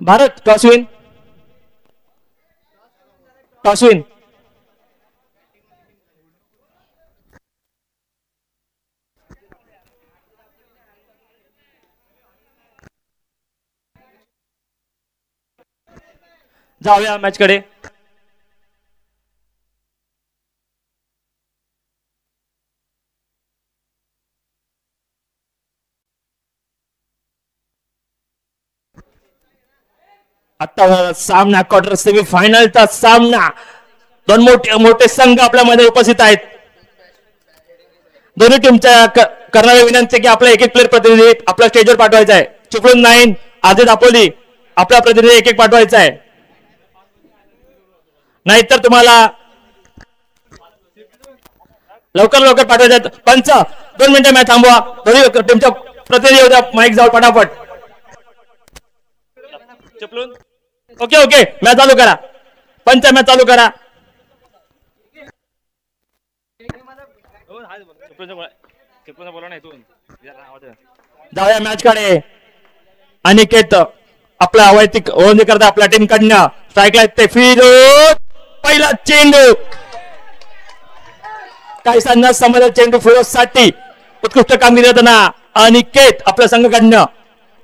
भारत टॉसविन टॉसविन जाऊया मॅच कडे. आता सामना क्वार्टर सेमी फायनलचा सामना. दोन मोठे मोठे संघ आपल्यामध्ये उपस्थित आहेत. दोन्ही टीमच्या करणारी विनंती की आपला एक एक प्लेअर प्रतिनिधी आपल्या स्टेजवर पाठवायचा आहे. चिपळूण 9 आदित दापोली आपला प्रतिनिधी एक एक पाठवायचा आहे. नाहीतर तुम्हाला लवकर लवकर पाठवायचं. पंच 2 मिनिटं मॅच थांबवा. दोन्ही टीमच्या प्रतिनिधी होत्या माईक जाऊ पटापट. ओके ओके मॅच चालू करा. पंच मॅच चालू करा. जाऊया मॅच कडे. अनिकेत आपला वैयक्तिक ओळखणी करता आपल्या टीम कडनं स्ट्राईकला ते फिरोज पहिला चेंडू. काही संघ समजा चेंडू फिरोज साठी उत्कृष्ट कामगिरी करताना अनिकेत आपल्या संघाकडनं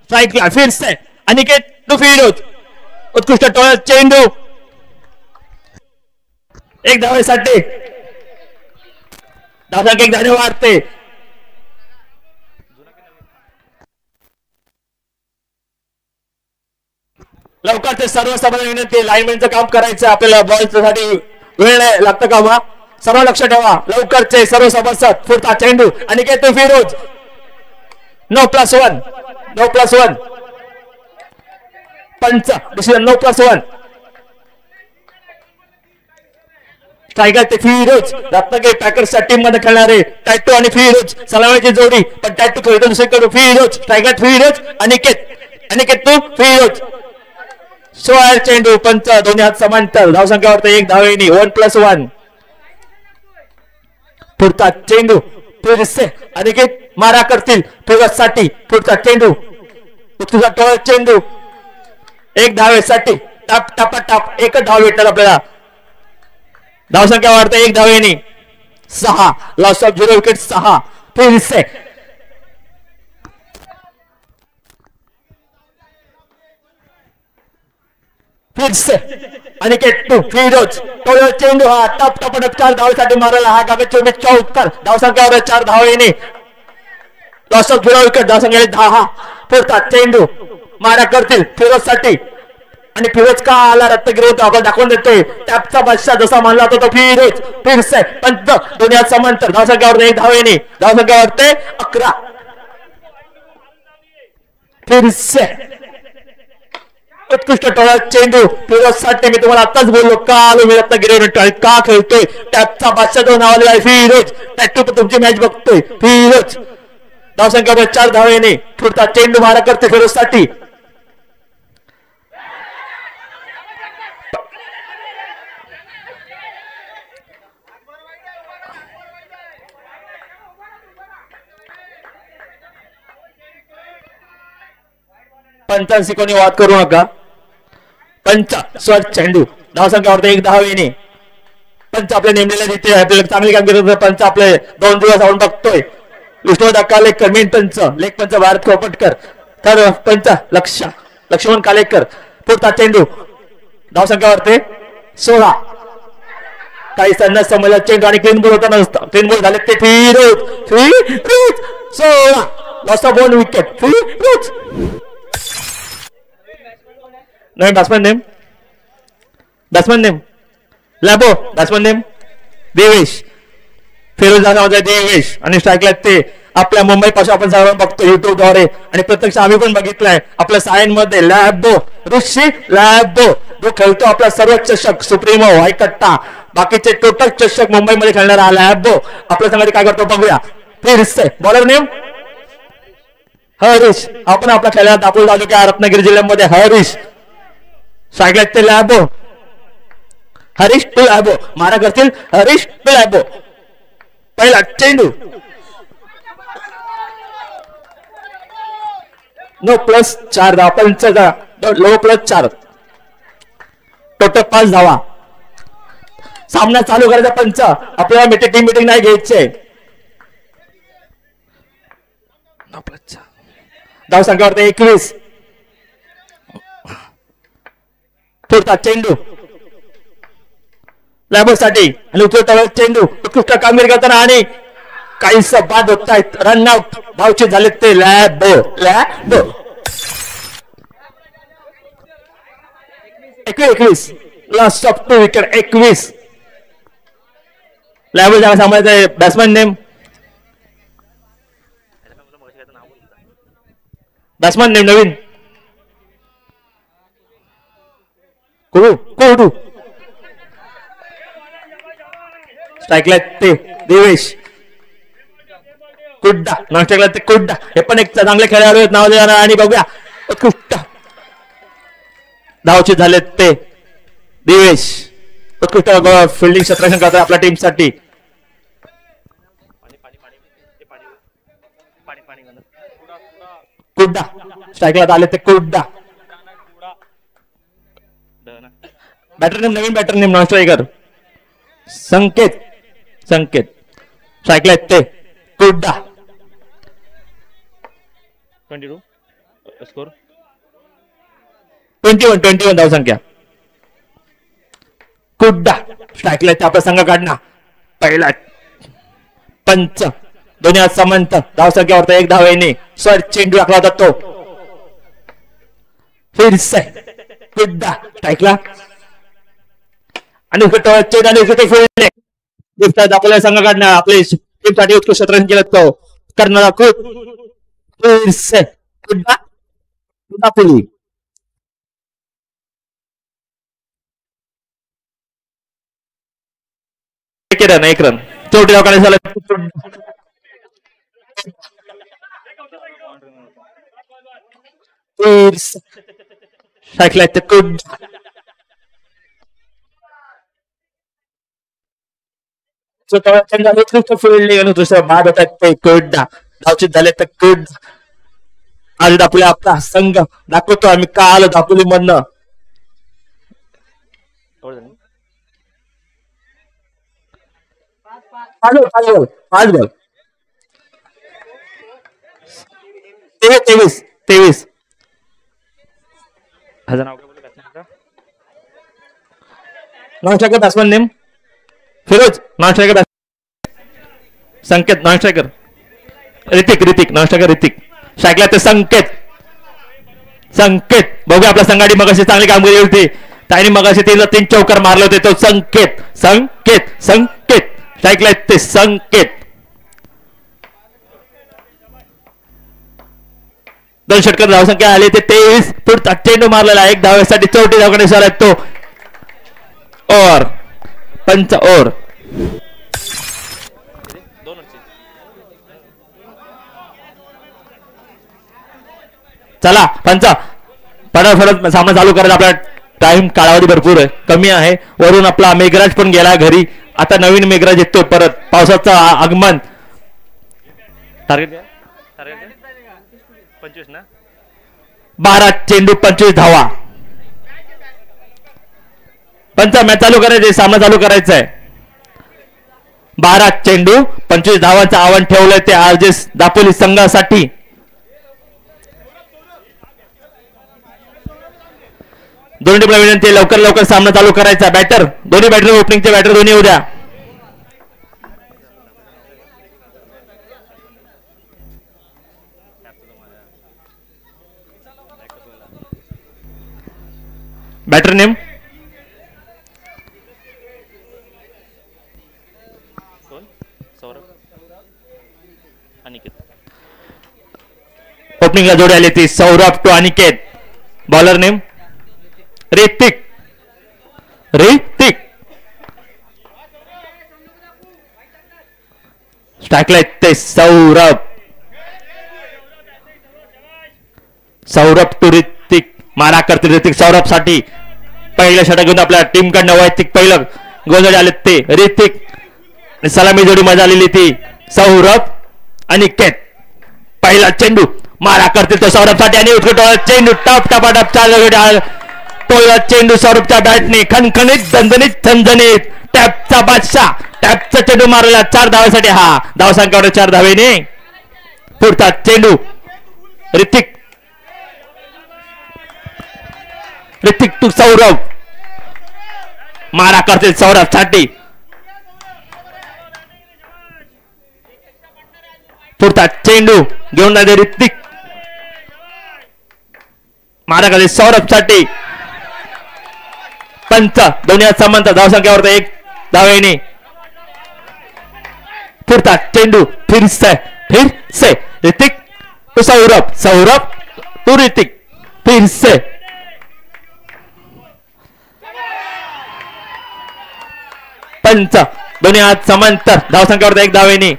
स्ट्राईकला फिरसे. अनिकेत टू फिरोज उत्कृष्ट टोळ चेंडू. एक धावेसाठी धावसंख्या एक धावे वाढते. लवकर ते सर्व सामान्य विनंती लाईनमॅनचं काम करायचं आपल्याला. बॉलसाठी वेळ नाही लागतं का? सर्व लक्ष ठेवा. लवकरचे सर्व सभासद पुढचा चेंडू अनिकेत फिरोज. 9+1 9+1 पंच डिसिजन 9+1. टायगर ते फिरोज रत्नागिरी पॅकर्सच्या टीम मध्ये खेळणारे टॅटू आणि फिरोज सलामीची जोडी. पण टॅटू खेळतो दुसरीकडे फिरोज. Tiger Firoz Aniket to Firoz. 16 चेंडू. पंच दोन्ही हात समांतर. धावसंख्यावर एक धावेनी 1+1. पुढचा चेंडू फिरसे अनिकेत मारा करतील फिरोज साठी. पुढचा चेंडू उत्कृष्ट टोळ चेंडू. एक धावेसाठी टाप टाप टाप एकच धाव भेटणार आपल्याला. धावसंख्या वाढते एक धावेनी 6. Loss of 0 wicket 6. फिरसे अनिकेत टू फिरोज टोळ चेंडू. हा टप टप 4 धावेसाठी मारायला. हा गावे 24 उत्तर. धावसंख्यावर 4 धावेनी लॉस ऑफ 0 विकेट. धावसंख्या 10. पुढचा चेंडू मारा करतील फिरोज साठी. आणि फिरोज का आला रत्नागिरी आपण दाखवून देतोय. टॅपचा बादशाह जसा मानला होता तो फिरोज. फिरसे पंच दोन्ही हात समांतर. धावसंख्यावर एक धावेनी. धावसंख्यावर 11. फिरसे उत्कृष्ट टोळा चेंडू फिरोज साठी. मी तुम्हाला आताच बोललो का आलो मी रत्नागिरी का खेळतोय. टॅपचा बादशाह जो नावाला आहे फिरोज. टॅटू तुमची मॅच बघतोय फिरोज. धावसंख्यावर 4 धावेने. पुढचा चेंडू मारा करते फिरोज साठी. पंचांशी कोणी वाद करू नका. पंच स्वच्छ चेंडू. धावसंख्यावर 1 धावेने. पंच आपल्या नेमलेल्या तिथे आपल्याला चांगली कामगिरी करतो. पंच आपले 2 दिवस आपण बघतोय. विष्णू कालेकर मेन पंच. लेख पंच भारत कोपटकर. तर पंच लक्ष्मण कालेकर. पुढचा चेंडू. धावसंख्यावर 16. काही संघ समजला चेंडू आणि क्लीन बॉल होता नसता. क्लीन बॉल झाले ते Firoz 16. Loss of 1 wicket Firoz. नाही बॅट्समॅन नेम लॅबो. Batsman name Devesh. फिरोज नावाचा देवेश. आणि स्ट्राईकला ते आपल्या मुंबई पासून आपण सर्व बघतो युट्यूब द्वारे. आणि प्रत्यक्ष आम्ही पण बघितलंय आपल्या सायन मध्ये लॅबो ऋषी लॅबो जो खेळतो आपला सर्व चषक सुप्रीमो वायकट्टा बाकीचे टोटल चषक मुंबईमध्ये खेळणारा हा लॅबो आपल्या संघात काय करतो बघूया. फिरसे बॉलर नेम हरीश. आपण आपल्या खेळात दाखवून तालुक्या रत्नागिरी जिल्ह्यामध्ये हरीश. स्ट्राईकला ते लॅबो हरीश टू लॅबो. मारा करतील हरीश टू लॅबो. पहिला चेंडू नो प्लस 4 धावा. पंच लो प्लस 4 टोटल 5 धावा. सामना चालू करायचा. पंच आपल्याला टीम मिटिंग नाही घ्यायची. धाव संख्या वाढते 21. पुढचा चेंडू लॅबोसाठी आणि उचलता चेंडू उत्कृष्ट कामगिरी करताना आणि काही बाद होत आहेत. रनआउट धावचे झाले ते लॅबो 21 लास्ट ऑफ 2 विकेट 21. लॅबो ज्याला सांभाळायचं बॅट्समॅन नेम नवीन कोडू स्ट्राईकला ते देवेश कुड्डा. नॉन स्ट्राईकला ते कुड्डा. हे पण एक चांगले खेळाडू आहेत. नाव देणार आणि बघूया उत्कृष्ट धावचे झाले ते देवेश. उत्कृष्ट फिल्डिंग क्षेत्ररक्षण करतात आपल्या टीमसाठी. कुड्डा स्ट्राईकला आले ते कुड्डा. बॅटर नेम नवीन बॅटर नेम नॉन स्ट्रायकर संकेत स्ट्राईकला ते कुड्डा. 22 स्कोर 21 धाव संख्या. कुड्डा स्ट्राईकला ते आपला संघ काढणार. पहिला पंच दोन्ही हात समांत. धाव संख्यावर 1 धाव येणे. स्वर चेंडू टाकला होता तो फिरसे कुड्डा स्ट्राईकला आणि आपल्याला संघ काढणार. आपले टीमसाठी उत्कृष्ट रन केलं तो करणारा फिरसे कुड्डा पुढे. एक रन चौथी धाव काढायला स्ट्राईकला ते कुड्डा. बाद होतात ते कुड्डा. धावचित झाले तर कुड्डा. आज दापोली आपला संघ दाखवतो आम्ही का आलो दापोली मधनं. पाच ball 23 non striker batsman name Firoz. Non striker Sanket. Non striker Hrithik non striker Hrithik. स्ट्राईकला ते संकेत बघूया आपल्या संघाडी मगाशी चांगली कामगिरी होती. त्याने मगाशी 3 चौकार मारले होते. तो संकेत स्ट्राईकला ते संकेत. 2 षटकार धाव संख्या आली ते 23. पुढचा चेंडू मारलेला 1 धावेसाठी चौथी धाव काढण्यासाठी तो ओव्हर पंच ओव्हर. चला पंच फटाफट सामना चालू करायचा. आपला टाइम कालावधी भरपूर आहे कमी आहे. वरून आपला मेघराज पण गेला घरी. आता नवीन मेघराज येतो परत. पावसाचं आगमन. टार्गेट 25 ना. 12 चेंडू 25 धावा. पंच मॅच चालू करायचे. सामना चालू करायचा आहे. 12 चेंडू 25 धावांचं आव्हान ठेवलंय ते आरजेस दापोली संघासाठी. दोन्ही टीमला विनंती लवकर सामना चालू करायचा. बॅटर दोन्ही बॅटर ओपनिंगचे बॅटर दोन्ही उद्या. बॅटर नेम ओपनिंगला जोडी आली ती Saurabh to Aniket. Bowler name Hrithik स्ट्राईकला ते सौरभ टू ऋतिक. मारा करते ऋतिक सौरभ साठी. पहिलं षटक घेऊन आपल्या टीम कडनं वैयक्तिक पहिलं गोंधळ आले ते ऋतिक. सलामी जोडी मजा आलेली ती सौरभ अनिकेत. पहिला चेंडू मारा करतील तो सौरभसाठी आणि उत्कृष्ट चेंडू टप टपाटप चालू तो चेंडू सौरभच्या बॅटने खणखणीत दणदणीत झणझणीत टॅपचा बादशाह टॅपचा चेंडू मारला 4 धावेसाठी हा धावसंख्यावर 4 धावेने पुढचा चेंडू ऋतिक टू सौरभ मारा करतील सौरभ साठी पुढचा चेंडू घेऊन जाते ऋतिक मारा करतील सौरभ साठी पंच दोन्ही समांत धावसंख्यावर 1 धावेने पुढचा चेंडू फिर से ऋतिक टू सौरभ टू ऋतिक फिर से पंच दोन्ही हात समांतर धावसंख्यावर 1 धावेने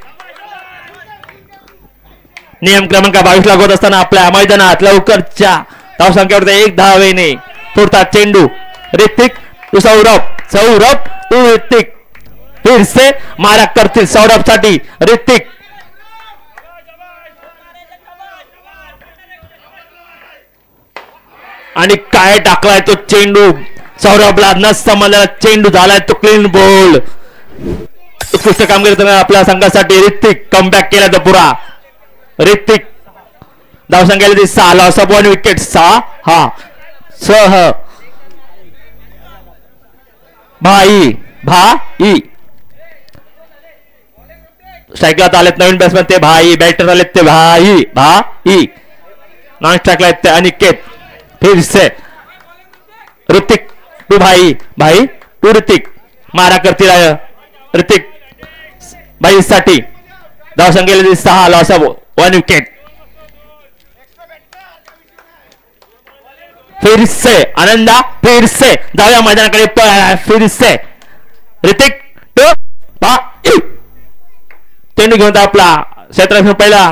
नियम क्रमांक 22 लागू होत असताना आपल्या मैदानात लवकरच्या धावसंख्यावर 1 धावेने पुढचा चेंडू ऋतिक टू सौरभ टू ऋतिक फिर से मारा करतील सौरभ साठी ऋतिक आणि काय टाकलाय तो चेंडू सौरभला न समजलेला चेंडू झालाय तो क्लीन बॉल उत्कृष्ट कामगिरी करताना आपल्या संघासाठी ऋतिक कमबॅक केला तो पुरा ऋतिक धावसंख्येला 6 लॉस ऑफ 1 विकेट 6 भाई स्ट्राईकला आलेत नवीन बॅट्समॅन ते भाई बॅटर आलेत ते भाई नॉन स्ट्राईकला आहेत ते अनिकेत फिर से ऋतिक टू भाई टू ऋतिक मारा करतील ऋतिक भाई साठी धावसंख्येला 6 लॉस ऑफ 1 विकेट फिर से आनंदा फिर से जाऊया मैदानाकडे फिर से ऋतिक टू भाई चेंडू घेऊन आपला क्षेत्रात पहिला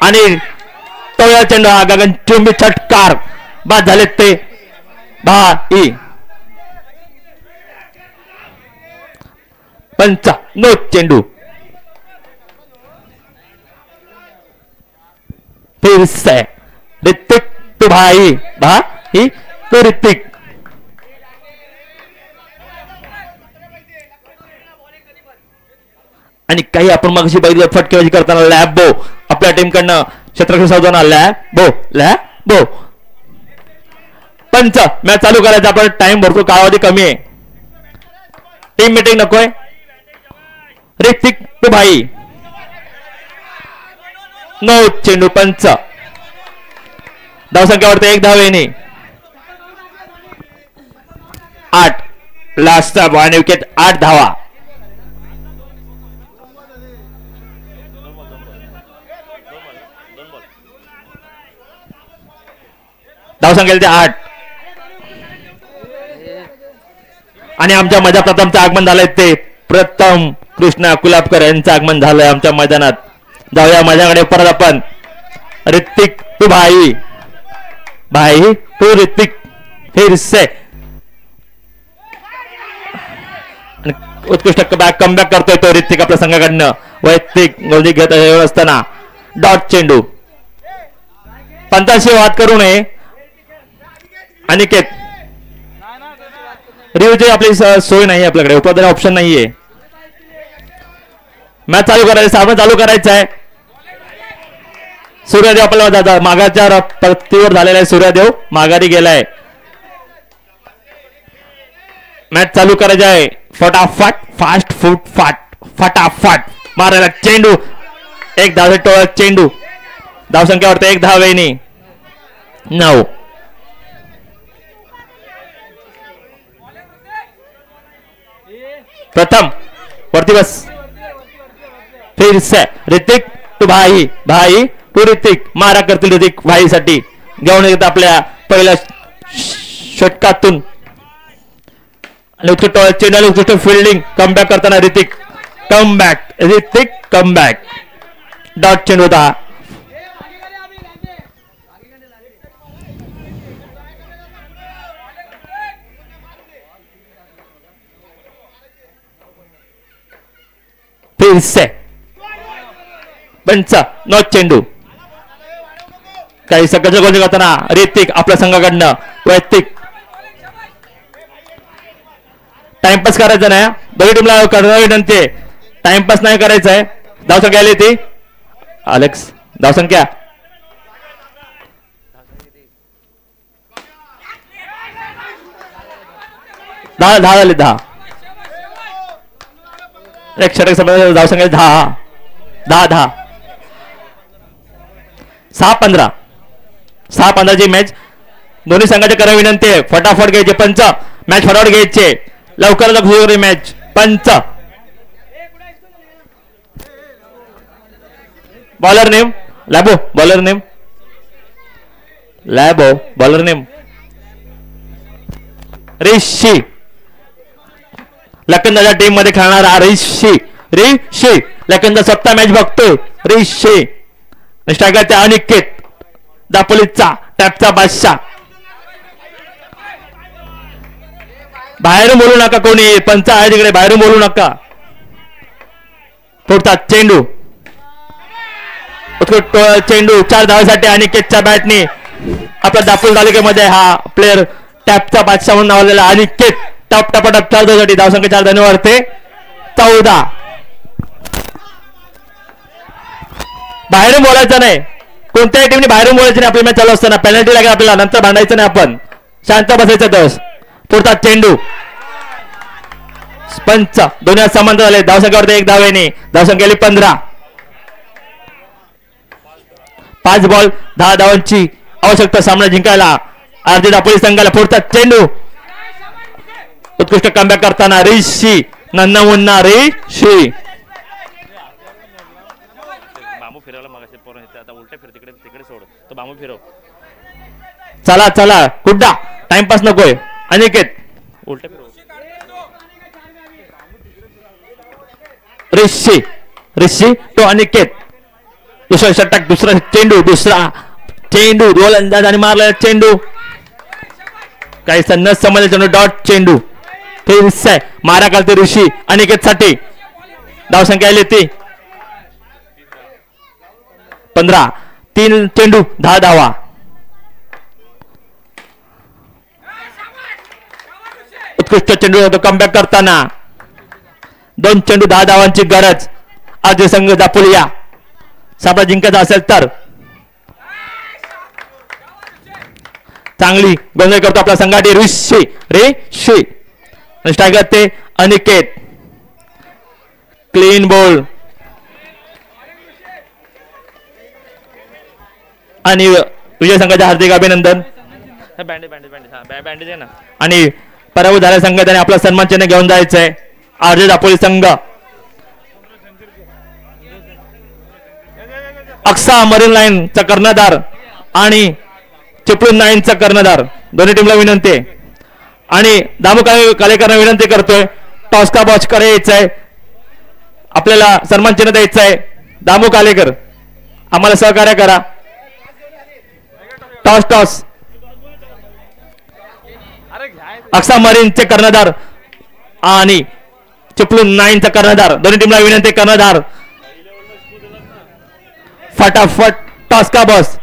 आणि तो चेंडू हा गगनचुंबी षटकार बाद झाले ते भाई पंच नो चेंडू फिर से ऋतिक टू भाई टू ऋतिक आणि काही आपण मगाशी बघितलं फटकेबाजी करताना लॅबो आपल्या टीम कडनं क्षेत्रक्षण सावधान लॅबो पंच मॅच चालू करायचा आपण टाइम भरतो कालावधी कमी आहे टीम मीटिंग नकोय ऋतिक टू भाई नो चेंडू पंच धावसंख्यावरती 1 धावेने 8 लास्ट 1 विकेट 8 धावा धावसंख्येला 8 आणि आमच्या मजा प्रथमचं आगमन झालंय ते प्रथम कृष्णा कुलाबकर यांचं आगमन झालंय आमच्या मैदानात जाऊया माझ्याकडे परत आपण ऋतिक टू भाई टू ऋतिक फिर से उत्कृष्ट कमबॅक करतोय तो ऋतिक आपल्या संघाकडनं वैयक्तिक गोलंदाजी घेत असताना डॉट चेंडू पंचांशी वाद करू नये अनिकेत रिव्ह्यूची आपली सोय नाही आपल्याकडे उपलब्ध ऑप्शन नाहीये मॅच चालू करायचं सामना चालू करायचा आहे सूर्यदेव आपल्याला मागाच्या पत्तीवर झालेला आहे सूर्यदेव माघारी गेलाय मॅच चालू करायचं आहे फटाफट फास्ट फूट फटाफट मारायला चेंडू 1 धावे टोळ चेंडू धावसंख्यावरती 1 धावेने 9 प्रथम वरती बस फिर से ऋतिक टू भाई टू ऋतिक मारा करतील ऋतिक भाई साठी घेऊन येत आपल्या पहिल्या षटकातून चेंडू उत्कृष्ट फिल्डिंग कमबॅक करताना ऋतिक कमबॅक डॉट चेंडू होता फिर से पंच नो चेंडू काही सगळं गोल करताना ऋतिक आपल्या संघाकडनं वैयक्तिक टाइमपास करायचा नाही. दोन्ही टीमला करणार विनंती टाइमपास नाही करायचा आहे. धावसंख्या आली ती अलेक्स धावसंख्या 10 झाले 10 एक षटक संपल्यानंतर धावसंख्या 10 6-15 ची मॅच. दोन्ही संघाचे करा विनंती आहे फटाफट घ्यायचे पंच. मॅच फटाफट घ्यायचे लवकर मॅच पंच. बॉलर नेम लॅबो बॉलर नेम रिशी. लखनदाच्या टीम मध्ये खेळणारा रिशी लखनदा स्वतः मॅच बघतोय. रिशी स्ट्रायकरचा अनिकेत दापोलीचा टॅपचा बादशाह. बाहेरून बोलू नका कोणी पंच आहे तिकडे बाहेरून बोलू नका. पुढचा चेंडू चेंडू 4 धावांसाठी अनिकेतच्या बॅटने आपल्या दापोली तालुक्यामध्ये हा प्लेअर टॅपचा बादशाह म्हणून नावलेला अनिकेत टप 4 धावांसाठी धावसंख्या 4 धावांनी वाढते 14. बाहेरून बोलायचं नाही कोणत्याही टीमने बाहेरून बोलायचं नाही. आपली मॅच चालू असताना पेनल्टी लागेल आपल्याला नंतर भांडायचं नाही आपण शांत बसायचं. दस पुढचा चेंडू पंच दोन्ही समांतर झाले. धावसंख्यावरती 1 धावेने धावसंख्या 15. 5 बॉल 10 धावांची आवश्यकता सामना जिंकायला आरजे दापोली संघाला. पुढचा चेंडू उत्कृष्ट कमबॅक करताना रिशी नन्ना मुन्ना रिशी. बांबू फिरवला मगाशी पोरं आता उलटा फिर तिकडे सोड तो बांबू फिरव. चला कुड्डा टाइमपास नकोय. अनिकेत उलटा फिरव. रिशी तो अनिकेत दुसरा षटक दुसरा चेंडू गोलंदाज आणि मारला चेंडू काही न समजले चेंडू डॉट चेंडू ते आहे मारा कालते ऋषी अनिकेत साठी. धावसंख्या आली ती 15. 3 चेंडू 10 धावा. उत्कृष्ट चेंडू होतो कमबॅक करताना 2 चेंडू 10 धावांची गरज. आज संघ दापोली या सामना जिंकायचा असेल तर चांगली गोंधळ करतो आपला संघाटी रिशी स्ट्रायकर ते अनिकेत. क्लीन बॉल आणि विजय संघाचे हार्दिक अभिनंदन. बँडेज आहे ना. आणि पराभूत झालेल्या संघाने आपला सन्मान चिन्ह घेऊन जायचंय. आरजे दापोली संघ अक्सा मरीन लाईनचा कर्णधार आणि चिपळूण 9चा कर्णधार दोन्ही टीमला विनंती आहे. आणि दामू कालेकरांना विनंती करतोय टॉस का बॉच करायचंय आपल्याला सन्मान चिन्ह द्यायचं आहे. दामू कालेकर आम्हाला सहकार्य करा. टॉस अक्सा मरीनचे कर्णधार आणि चिपळूण 9चा कर्णधार दोन्ही टीमला विनंती. कर्णधार फटाफट टॉस का बॉस.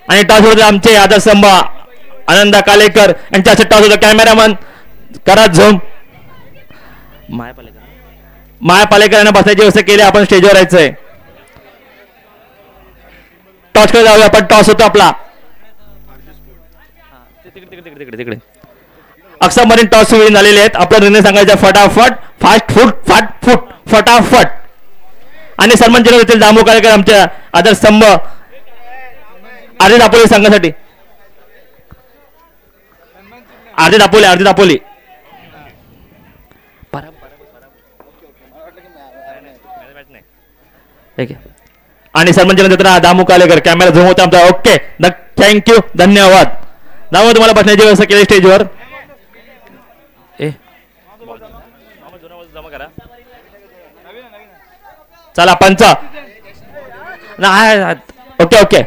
आणि टॉस होते आमचे आदर्श स्तंभ आनंदा कालेकर यांच्या टॉस होतो. कॅमेरामन करा झूम. माया पालेकर यांना बसायची व्यवस्था केली. आपण स्टेजवर यायचंय. टॉस कडे जाऊया आपण. टॉस होतो आपला तिकडे अक्सा मरीन टॉस विन झालेले आहेत. आपला निर्णय सांगायचा फटाफट आणि सन्मान चिन्ह देतील दामू कालेकर आमच्या आदर्श स्तंभ आरजे दापोली संघासाठी. आरजे दापोली आणि सन्मान चिन्ह देताना दामू कालेकर. कॅमेरा झूम होता आमचा. ओके थँक्यू धन्यवाद. दामू तुम्हाला बसण्याची व्यवस्था केली स्टेजवर. चला पंच ओके